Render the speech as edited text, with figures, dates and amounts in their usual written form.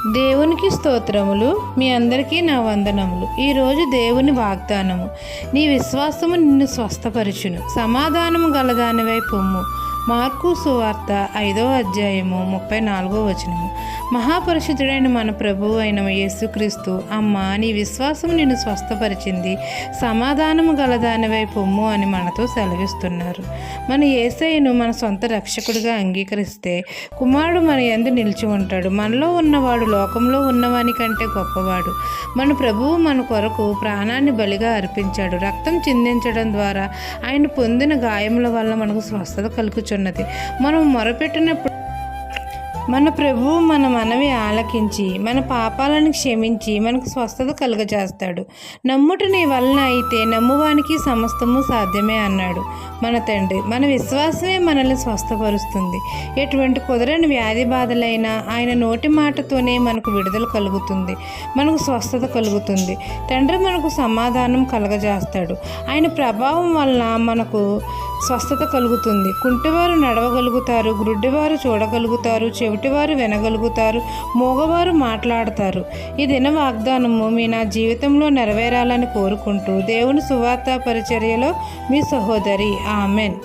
దేవునికి స్తోత్రములు. మీ అందరికీ నా వందనములు. ఈరోజు దేవుని వాగ్దానము, నీ విశ్వాసము నిన్ను స్వస్థపరచును, సమాధానము గలదానివై పొమ్ము. మార్కు సువార్త 5వ అధ్యాయము 34వ వచనము. మహాపరిశుద్ధుడైన మన ప్రభువు అయిన యేసుక్రీస్తు, అమ్మ నీ విశ్వాసము నిన్ను స్వస్థపరిచింది, సమాధానము గలదానివై పొమ్ము అని మనతో సెలవిస్తున్నారు. మన యేసయ్యను మన సొంత రక్షకుడిగా అంగీకరిస్తే కుమారుడు మన యందు నిలిచి ఉంటాడు. మనలో ఉన్నవాడు లోకంలో ఉన్నవాని కంటే గొప్పవాడు. మన ప్రభువు మన కొరకు ప్రాణాన్ని బలిగా అర్పించాడు. రక్తం చిందించడం ద్వారా ఆయన పొందిన గాయముల వల్ల మనకు స్వస్థత కలుగుచున్నది. మనం మొరపెట్టినప్పుడు మన ప్రభువు మన మనవి ఆలకించి మన పాపాలను క్షమించి మనకు స్వస్థత కలుగజేస్తాడు. నమ్ముట నీ వలన అయితే నమ్మువానికి సమస్తము సాధ్యమే అన్నాడు మన తండ్రి. మన విశ్వాసమే మనల్ని స్వస్థపరుస్తుంది. ఎటువంటి కుదరని వ్యాధి బాధలైనా ఆయన నోటి మాటతోనే మనకు విడుదల కలుగుతుంది, మనకు స్వస్థత కలుగుతుంది. తండ్రి మనకు సమాధానం కలుగజేస్తాడు. ఆయన ప్రభావం వలన మనకు స్వస్థత కలుగుతుంది. కుంటివారు నడవగలుగుతారు, గ్రుడ్డివారు చూడగలుగుతారు, చెవిటివారు వినగలుగుతారు, మూగవారు మాట్లాడతారు. ఈ దిన వాగ్దానము నా జీవితంలో నెరవేరాలని కోరుకుంటూ దేవుని సువార్త పరిచర్యలో మీ సహోదరి. ఆమెన్.